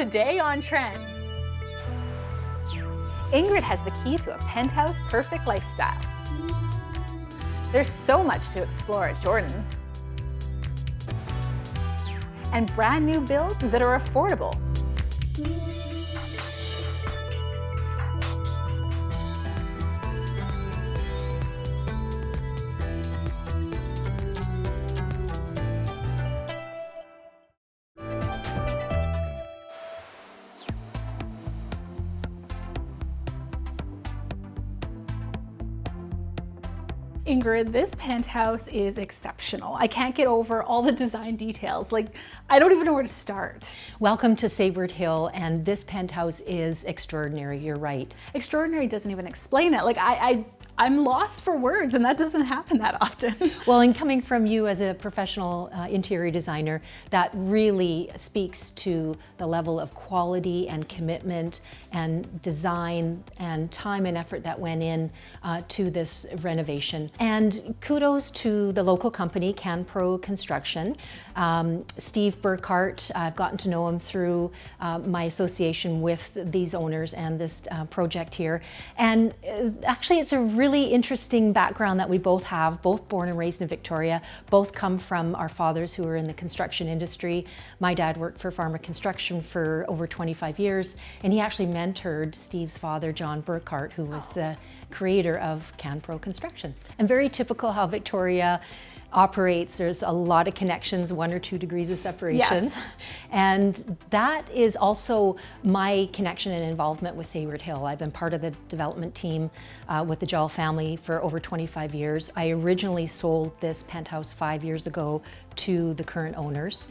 Today on Trend, Ingrid has the key to a penthouse perfect lifestyle. There's so much to explore at Jordan's. And brand new builds that are affordable. Ingrid, this penthouse is exceptional. I can't get over all the design details. Like, I don't even know where to start. Welcome to Sayward Hill, and this penthouse is extraordinary, you're right. Extraordinary doesn't even explain it. Like, I'm lost for words, and that doesn't happen that often. Well, and coming from you as a professional interior designer, that really speaks to the level of quality and commitment and design and time and effort that went in to this renovation. And kudos to the local company, CanPro Construction. Steve Burkhart, I've gotten to know him through my association with these owners and this project here. And actually, it's a really interesting background that we both have, both born and raised in Victoria, both come from our fathers who are in the construction industry. My dad worked for Farmer Construction for over 25 years, and he actually mentored Steve's father, John Burkhart, who was the creator of CanPro Construction. And very typical how Victoria operates. There's a lot of connections, 1 or 2 degrees of separation. Yes. And that is also my connection and involvement with Sayward Hill. I've been part of the development team with the Jowell family for over 25 years. I originally sold this penthouse 5 years ago to the current owners.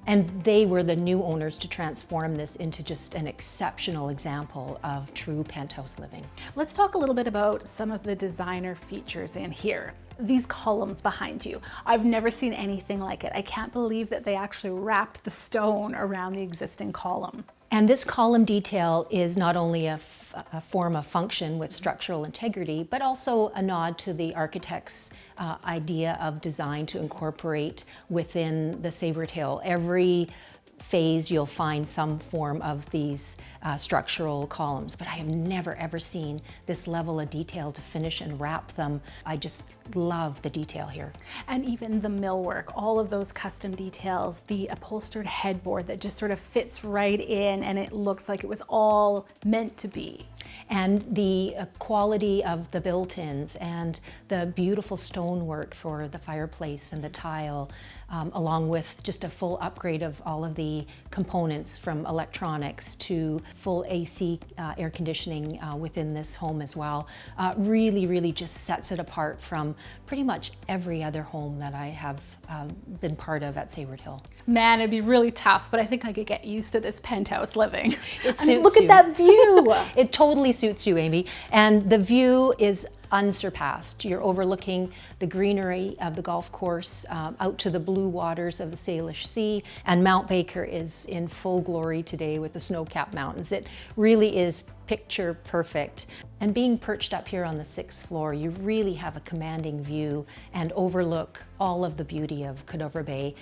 And they were the new owners to transform this into just an exceptional example of true penthouse living. Let's talk a little bit about some of the designer features in here. These columns behind you, I've never seen anything like it. I can't believe that they actually wrapped the stone around the existing column. And this column detail is not only a form of function with structural integrity, but also a nod to the architect's idea of design to incorporate within the Sayward Hill. Every phase you'll find some form of these structural columns, but I have never ever seen this level of detail to finish and wrap them. I just love the detail here. And even the millwork, all of those custom details, the upholstered headboard that just sort of fits right in and it looks like it was all meant to be. And the quality of the built-ins and the beautiful stonework for the fireplace and the tile, along with just a full upgrade of all of the components from electronics to full AC air conditioning within this home as well, really just sets it apart from pretty much every other home that I have been part of at Sayward Hill. Man, it'd be really tough, but I think I could get used to this penthouse living. It I mean, suits look you. at that view. It totally suits you, Amy. And the view is unsurpassed. You're overlooking the greenery of the golf course out to the blue waters of the Salish Sea, and Mount Baker is in full glory today with the snow-capped mountains. It really is picture perfect. And being perched up here on the 6th floor, you really have a commanding view and overlook all of the beauty of Cadover Bay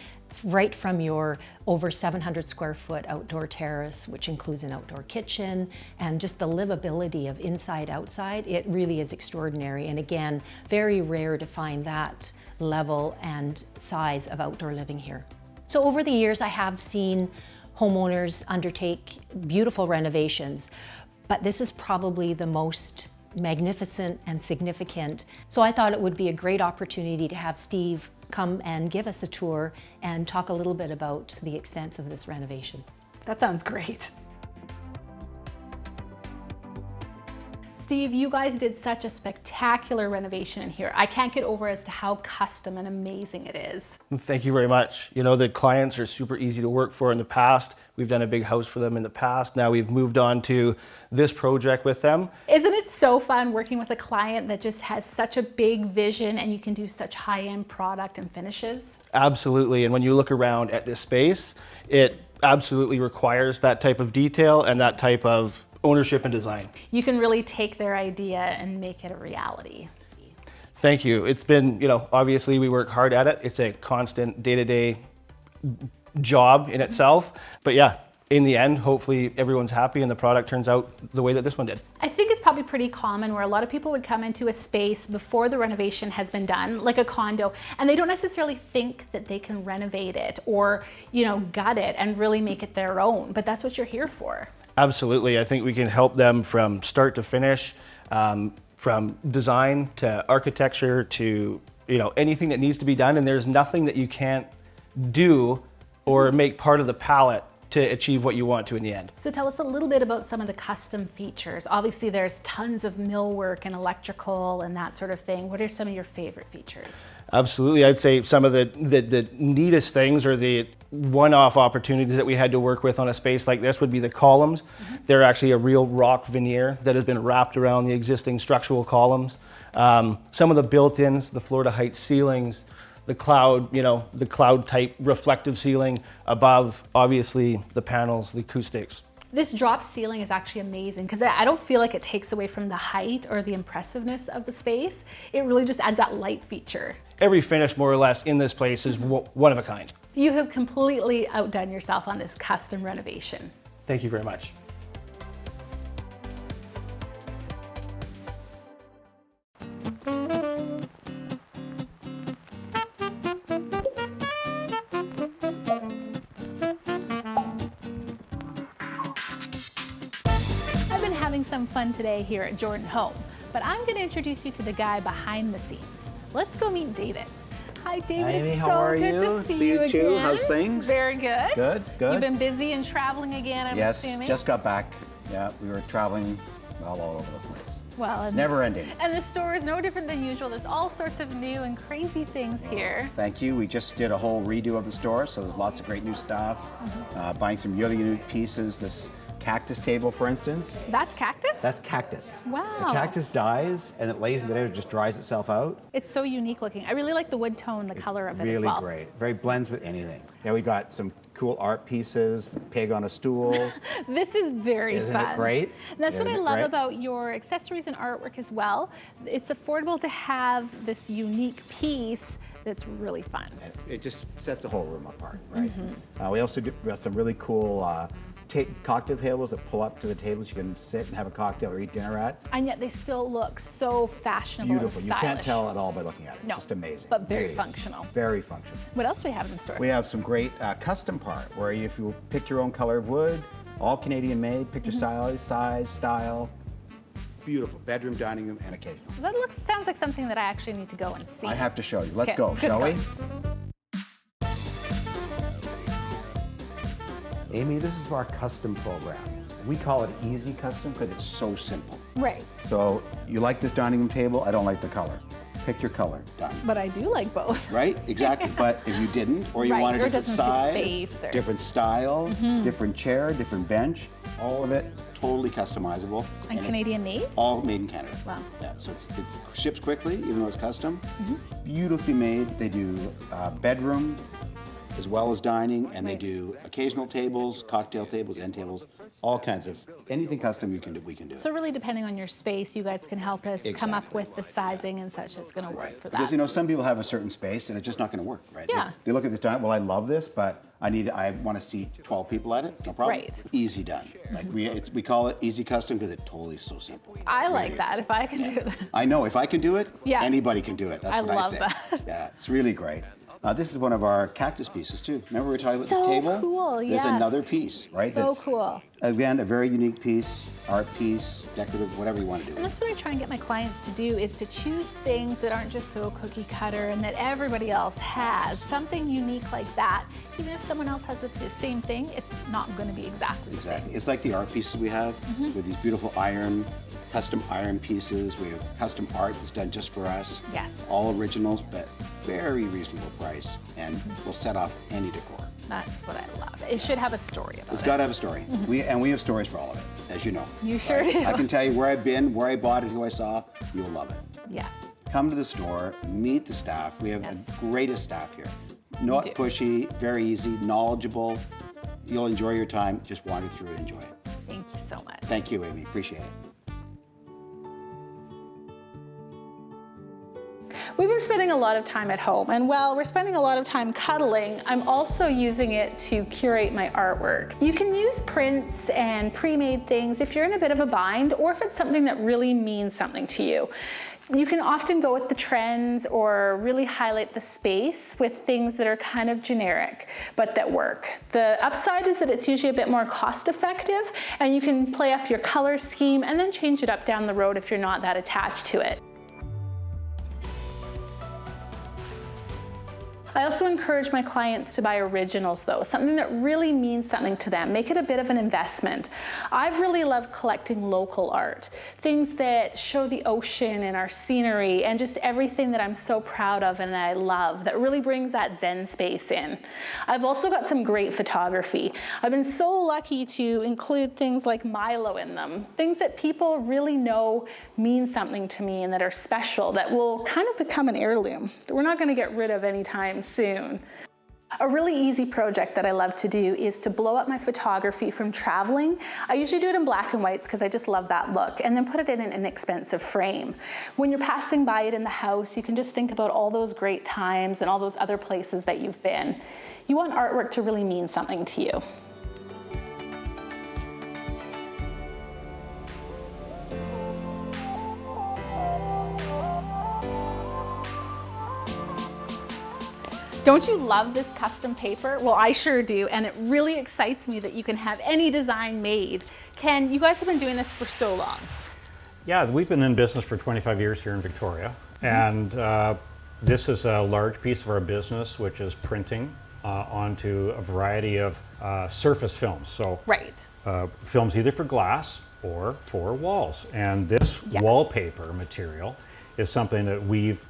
right from your over 700 square foot outdoor terrace, which includes an outdoor kitchen, and just the livability of inside outside. It really is extraordinary, and again, very rare to find that level and size of outdoor living here. So over the years, I have seen homeowners undertake beautiful renovations, but this is probably the most magnificent and significant. So I thought it would be a great opportunity to have Steve come and give us a tour and talk a little bit about the extent of this renovation. That sounds great. Steve, you guys did such a spectacular renovation in here. I can't get over as to how custom and amazing it is. Thank you very much. You know, the clients are super easy to work for in the past. We've done a big house for them in the past. Now we've moved on to this project with them. Isn't it so fun working with a client that just has such a big vision and you can do such high-end product and finishes? Absolutely. And when you look around at this space, it absolutely requires that type of detail and that type of ownership and design. You can really take their idea and make it a reality. Thank you. It's been, obviously we work hard at it. It's a constant day-to-day job in itself. But yeah, in the end, hopefully everyone's happy and the product turns out the way that this one did. I think it's probably pretty common where a lot of people would come into a space before the renovation has been done, like a condo, and they don't necessarily think that they can renovate it or, you know, gut it and really make it their own. But that's what you're here for. Absolutely. I think we can help them from start to finish, from design to architecture to, you know, anything that needs to be done. And there's nothing that you can't do or make part of the palette to achieve what you want to in the end. So tell us a little bit about some of the custom features. Obviously there's tons of millwork and electrical and that sort of thing. What are some of your favorite features? Absolutely. I'd say some of the neatest things or the one-off opportunities that we had to work with on a space like this would be the columns. They're actually a real rock veneer that has been wrapped around the existing structural columns. Some of the built-ins, the floor-to-height ceilings, the cloud, you know, the cloud type reflective ceiling above, obviously the panels, the acoustics. This drop ceiling is actually amazing because I don't feel like it takes away from the height or the impressiveness of the space. It really just adds that light feature. Every finish more or less in this place is one of a kind. You have completely outdone yourself on this custom renovation. Thank you very much. Having some fun today here at Jordan Home, but I'm going to introduce you to the guy behind the scenes. Let's go meet David. Hi David, Hi, Amy, it's how so are good you? to see you you too. again. How's things? Very good. Good, good. You've been busy and traveling again, I'm assuming? Yes, just got back. Yeah, we were traveling all over the place. Well, It's never ending. And the store is no different than usual. There's all sorts of new and crazy things here. Thank you. We just did a whole redo of the store, so there's lots of great new stuff. Buying some really unique pieces. This cactus table, for instance. That's cactus? That's cactus. Wow. The cactus dies and it lays in the air, it just dries itself out. It's so unique looking. I really like the wood tone, the color of it as well. Really great. Very blends with anything. Yeah, we got some cool art pieces, pig on a stool. This is very Isn't fun. it great? And that's what I Isn't it love great? about your accessories and artwork as well. It's affordable to have this unique piece that's really fun. It just sets the whole room apart, right? We also got some really cool cocktail tables that pull up to the tables you can sit and have a cocktail or eat dinner at. And yet they still look so fashionable Beautiful. and You stylish. can't tell at all by looking at it. It's No, just amazing. but very Amazing. functional. Very functional. What else do we have in store? We have some great custom part where if you pick your own color of wood, all Canadian made, pick your size, style. Beautiful bedroom, dining room, and occasional. That sounds like something that I actually need to go and see. I have to show you. Let's Okay, go, let's shall go. we? Amy, this is our custom program. We call it Easy Custom because it's so simple. Right, So you like this dining room table? I don't like the color. Pick your color. Done. but I do like both. Right? Exactly. But if you didn't, or you Right, want a or it different doesn't suit size, space, or- different style, different chair, different bench, all of it totally customizable. And it's Canadian made? all made in Canada. Wow. Yeah, so it ships quickly, even though it's custom. Beautifully made. They do bedroom as well as dining, and they do occasional tables, cocktail tables, end tables, all kinds of anything custom you can do. We can do. So really depending on your space, you guys can help us come up Exactly. with the sizing and such that's going to work for that. Because you know, some people have a certain space and it's just not going to work, right? Yeah. They look at this time. Well, I love this, but I want to seat 12 people at it. No problem. Right. Easy done. Like we call it easy custom because it's totally so simple. I like Really that, is. if I can do that. I know if I can do it, Yeah. anybody can do it. That's I what I love say. that. Yeah, it's really great. This is one of our cactus pieces too. Remember we were talking about So the table? cool, There's yes. another piece, right? So cool. Again, a very unique piece, art piece, decorative, whatever you want to do. And that's what I try and get my clients to do, is to choose things that aren't just so cookie cutter and that everybody else has. Something unique like that. Even if someone else has the same thing, it's not going to be exactly the Exactly. same. It's like the art pieces we have with these beautiful custom iron pieces. We have custom art that's done just for us. Yes. All originals, but very reasonable price, and will set off any decor. That's what I love. It should have a story about It's it. got to have a story. We have stories for all of it, as you know. You sure do. I can tell you where I've been, where I bought it, who I saw. You'll love it. Yes. Come to the store, meet the staff. We have Yes. the greatest staff here. Not do. pushy, very easy, knowledgeable. You'll enjoy your time. Just wander through and enjoy it. Thank you so much. Thank you, Amy. Appreciate it. We've been spending a lot of time at home, and while we're spending a lot of time cuddling, I'm also using it to curate my artwork. You can use prints and pre-made things if you're in a bit of a bind, or if it's something that really means something to you. You can often go with the trends or really highlight the space with things that are kind of generic, but that work. The upside is that it's usually a bit more cost effective, and you can play up your color scheme and then change it up down the road if you're not that attached to it. I also encourage my clients to buy originals though, something that really means something to them. Make it a bit of an investment. I've really loved collecting local art, things that show the ocean and our scenery and just everything that I'm so proud of and that I love, that really brings that Zen space in. I've also got some great photography. I've been so lucky to include things like Milo in them, things that people really know mean something to me and that are special, that will kind of become an heirloom that we're not going to get rid of anytime soon. A really easy project that I love to do is to blow up my photography from traveling. I usually do it in black and whites because I just love that look, and then put it in an inexpensive frame. When you're passing by it in the house, you can just think about all those great times and all those other places that you've been. You want artwork to really mean something to you. Don't you love this custom paper? Well, I sure do, and it really excites me that you can have any design made. Ken, you guys have been doing this for so long. Yeah, we've been in business for 25 years here in Victoria, and this is a large piece of our business, which is printing onto a variety of surface films. So Right. Films either for glass or for walls. And this Yes. wallpaper material is something that we've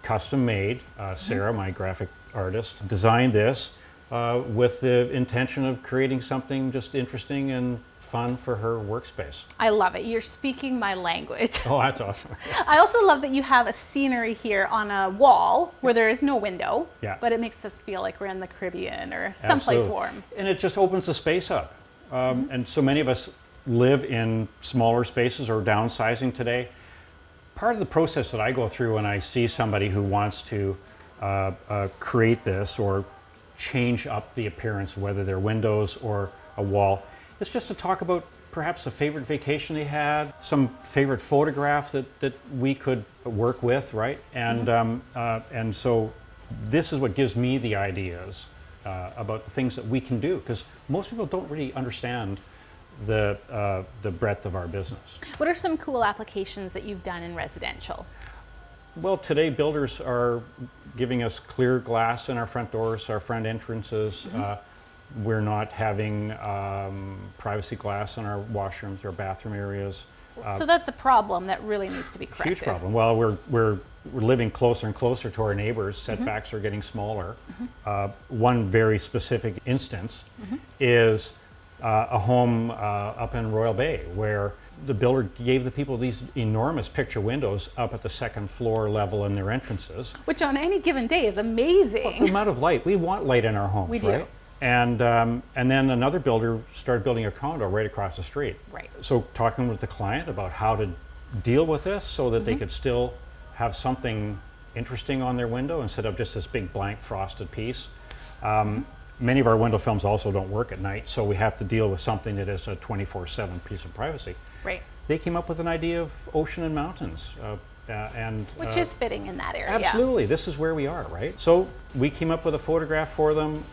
custom made. Sarah, my graphic artist, designed this with the intention of creating something just interesting and fun for her workspace. I love it. You're speaking my language. Oh, that's awesome. I also love that you have a scenery here on a wall where there is no window, Yeah. but it makes us feel like we're in the Caribbean or someplace Absolutely. warm. And it just opens the space up. And so many of us live in smaller spaces or downsizing today. Part of the process that I go through when I see somebody who wants to create this or change up the appearance, whether they're windows or a wall, is just to talk about perhaps a favorite vacation they had, some favorite photograph that we could work with, right? And so this is what gives me the ideas about the things that we can do, because most people don't really understand the breadth of our business. What are some cool applications that you've done in residential? Well, today builders are giving us clear glass in our front doors, our front entrances. We're not having privacy glass in our washrooms or bathroom areas. So that's a problem that really needs to be corrected. Huge problem. Well, we're living closer and closer to our neighbors. Setbacks are getting smaller. One very specific instance is a home up in Royal Bay, where the builder gave the people these enormous picture windows up at the second floor level in their entrances. Which on any given day is amazing. The amount of light, we want light in our homes, We do. right? And then another builder started building a condo right across the street. Right. So talking with the client about how to deal with this so that they could still have something interesting on their window instead of just this big blank frosted piece. Many of our window films also don't work at night, so we have to deal with something that is a 24/7 piece of privacy. Right. They came up with an idea of ocean and mountains. Which is fitting in that area. Absolutely, this is where we are, right? So we came up with a photograph for them.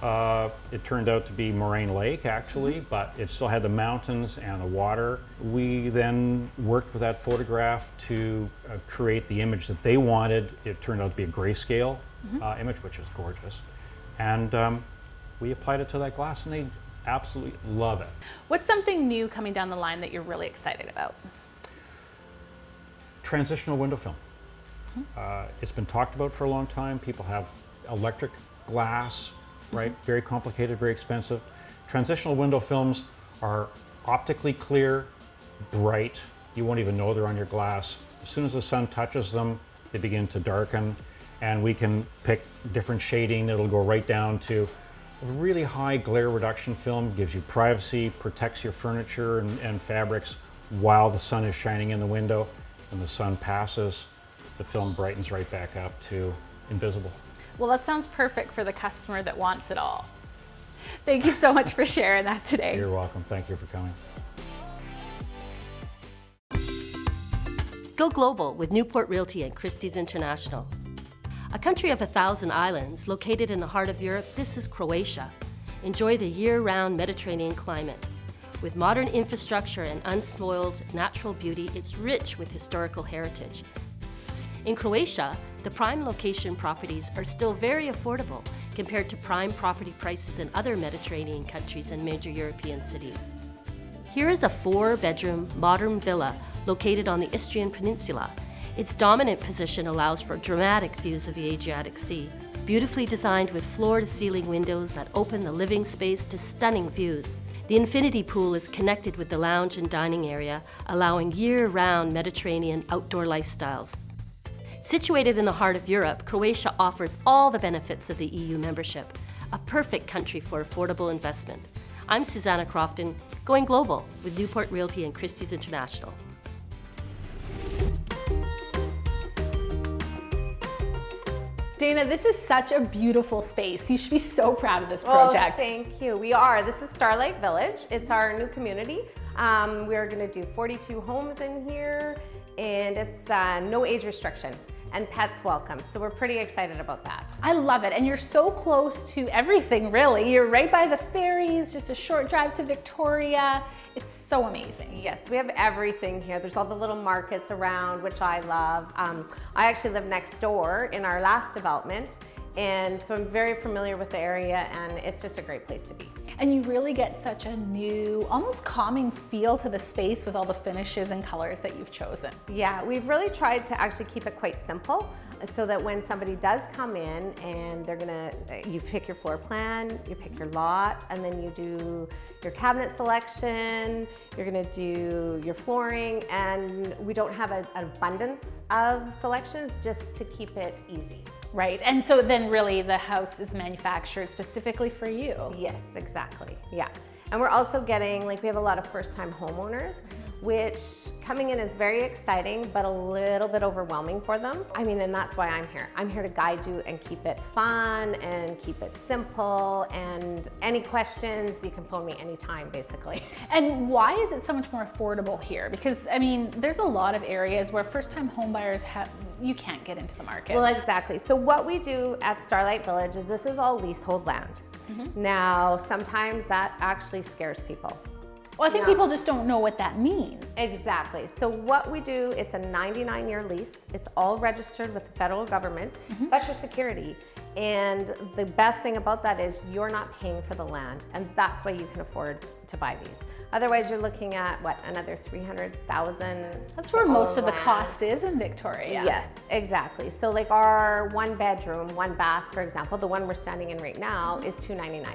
It turned out to be Moraine Lake, actually, but it still had the mountains and the water. We then worked with that photograph to create the image that they wanted. It turned out to be a grayscale image, which is gorgeous. And we applied it to that glass, and they absolutely love it. What's something new coming down the line that you're really excited about? Transitional window film. It's been talked about for a long time. People have electric glass, right? Very complicated, very expensive. Transitional window films are optically clear, bright. You won't even know they're on your glass. As soon as the sun touches them, they begin to darken, and we can pick different shading. It'll go right down to a really high glare reduction film, gives you privacy, protects your furniture and fabrics while the sun is shining in the window. When the sun passes, the film brightens right back up to invisible. Well, that sounds perfect for the customer that wants it all. Thank you so much for sharing that today. You're welcome. Thank you for coming. Go global with Newport Realty and Christie's International. A country of 1,000 islands located in the heart of Europe, this is Croatia. Enjoy the year-round Mediterranean climate. With modern infrastructure and unspoiled natural beauty, it's rich with historical heritage. In Croatia, the prime location properties are still very affordable compared to prime property prices in other Mediterranean countries and major European cities. Here is a 4-bedroom modern villa located on the Istrian Peninsula. Its dominant position allows for dramatic views of the Adriatic Sea, beautifully designed with floor-to-ceiling windows that open the living space to stunning views. The infinity pool is connected with the lounge and dining area, allowing year-round Mediterranean outdoor lifestyles. Situated in the heart of Europe, Croatia offers all the benefits of the EU membership, a perfect country for affordable investment. I'm Susanna Crofton, going global with Newport Realty and Christie's International. Dana, this is such a beautiful space. You should be so proud of this project. Oh, thank you. We are. This is Starlight Village. It's our new community. We're going to do 42 homes in here, and it's no age restriction, and pets welcome. So we're pretty excited about that. I love it. And you're so close to everything, really. You're right by the ferries, just a short drive to Victoria. It's so amazing. Yes, we have everything here. There's all the little markets around, which I love. I actually live next door in our last development, and so I'm very familiar with the area, and it's just a great place to be. And you really get such a new, almost calming feel to the space with all the finishes and colors that you've chosen. Yeah, we've really tried to actually keep it quite simple so that when somebody does come in and you pick your floor plan, you pick your lot, and then you do your cabinet selection, you're gonna do your flooring, and we don't have an abundance of selections just to keep it easy. Right, and so then really the house is manufactured specifically for you. Yes, exactly, yeah. And we're also getting, we have a lot of first-time homeowners, which coming in is very exciting, but a little bit overwhelming for them. I mean, and that's why I'm here. I'm here to guide you and keep it fun and keep it simple, and any questions, you can phone me anytime, basically. And why is it so much more affordable here? Because, I mean, there's a lot of areas where first-time homebuyers you can't get into the market. Well, exactly. So what we do at Starlight Village is this is all leasehold land. Now, sometimes that actually scares people. Well, I think people just don't know what that means. Exactly. So what we do, it's a 99-year lease. It's all registered with the federal government. That's your security. And the best thing about that is you're not paying for the land, and that's why you can afford to buy these. Otherwise, you're looking at, what, another $300,000? That's where most of the land. cost is in Victoria. Yes, exactly. So like our 1-bedroom, 1-bath, for example, the one we're standing in right now is $299.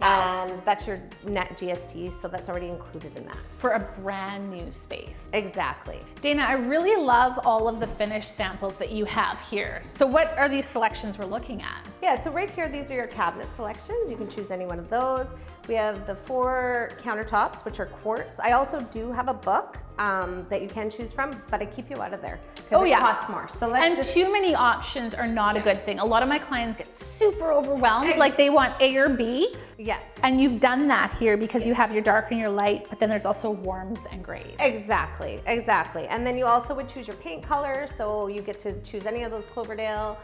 And that's your net GST, so that's already included in that. For a brand new space. Exactly. Dana, I really love all of the finished samples that you have here. So what are these selections we're looking at? Yeah, so right here, these are your cabinet selections. You can choose any one of those. We have the 4 countertops, which are quartz. I also do have a book that you can choose from, but I keep you out of there because it costs more. So let's too many options are not a good thing. A lot of my clients get super overwhelmed, like they want A or B. Yes. And you've done that here because you have your dark and your light, but then there's also warms and grays. Exactly, exactly. And then you also would choose your paint color, so you get to choose any of those Cloverdale.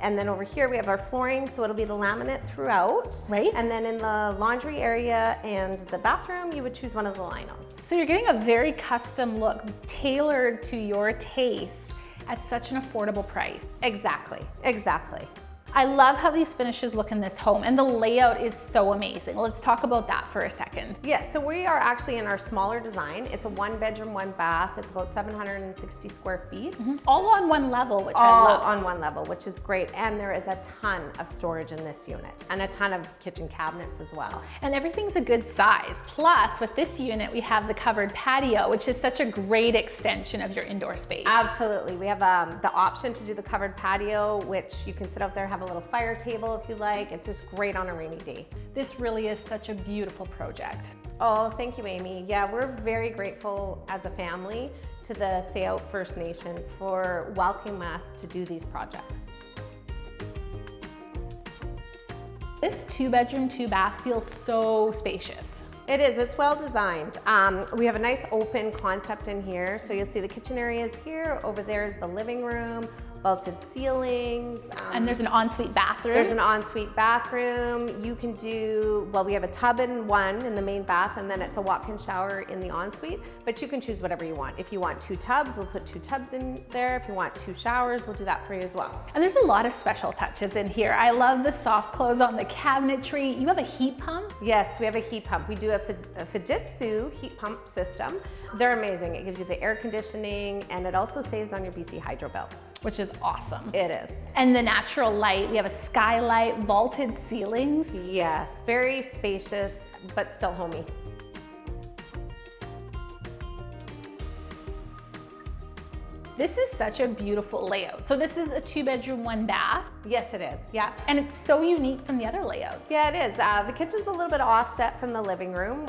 And then over here we have our flooring, so it'll be the laminate throughout. Right. And then in the laundry area and the bathroom, you would choose one of the linos. So you're getting a very custom look tailored to your taste at such an affordable price. Exactly, exactly. I love how these finishes look in this home, and the layout is so amazing. Let's talk about that for a second. Yes, so we are actually in our smaller design. It's a 1-bedroom, 1-bath. It's about 760 square feet. All on one level, which I All love. on one level, which is great. And there is a ton of storage in this unit and a ton of kitchen cabinets as well. And everything's a good size. Plus, with this unit, we have the covered patio, which is such a great extension of your indoor space. Absolutely. We have the option to do the covered patio, which you can sit out there, have have a little fire table if you like. It's just great on a rainy day. This really is such a beautiful project. Oh, thank you, Amy. Yeah, we're very grateful as a family to the Stay Out First Nation for welcoming us to do these projects. This 2-bedroom, 2-bath feels so spacious. It is, it's well designed. We have a nice open concept in here. So you'll see the kitchen area is here. Over there is the living room, vaulted ceilings. And there's an ensuite bathroom. There's an ensuite bathroom. You can do, well, we have a tub in one in the main bath, and then it's a walk-in shower in the ensuite, but you can choose whatever you want. If you want 2 tubs, we'll put 2 tubs in there. If you want 2 showers, we'll do that for you as well. And there's a lot of special touches in here. I love the soft close on the cabinetry. You have a heat pump? Yes, we have a heat pump. We do a Fujitsu heat pump system. They're amazing. It gives you the air conditioning, and it also saves on your BC Hydro bill. Which is awesome. It is. And the natural light, we have a skylight, vaulted ceilings. Yes, very spacious, but still homey. This is such a beautiful layout. So this is a 2-bedroom, 1-bath. Yes, it is, yeah. And it's so unique from the other layouts. Yeah, it is. The kitchen's a little bit offset from the living room,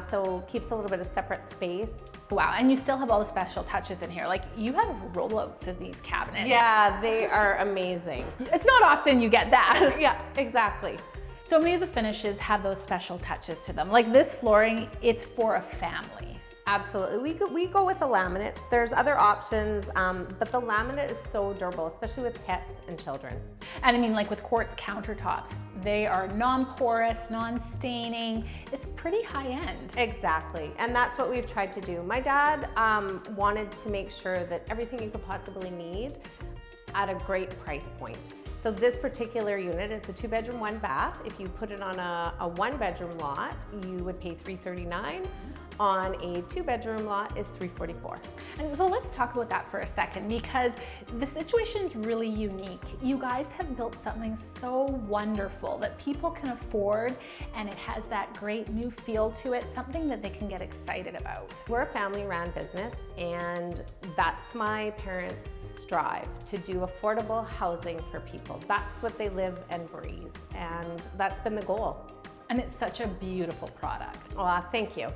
so keeps a little bit of separate space. Wow, and you still have all the special touches in here. Like, you have rollouts of these cabinets. Yeah, they are amazing. It's not often you get that. Yeah, exactly. So many of the finishes have those special touches to them. Like this flooring, it's for a family. Absolutely. We go with the laminate. There's other options, but the laminate is so durable, especially with pets and children. And I mean, like with quartz countertops, they are non-porous, non-staining. It's pretty high end. Exactly, and that's what we've tried to do. My dad wanted to make sure that everything you could possibly need at a great price point. So this particular unit, it's a 2-bedroom, 1-bath. If you put it on a 1-bedroom lot, you would pay $339. On a 2-bedroom lot is $344. And so let's talk about that for a second, because the situation is really unique. You guys have built something so wonderful that people can afford, and it has that great new feel to it, something that they can get excited about. We're a family-run business, and that's my parents' strive, to do affordable housing for people. That's what they live and breathe, and that's been the goal. And it's such a beautiful product. Aw, thank you.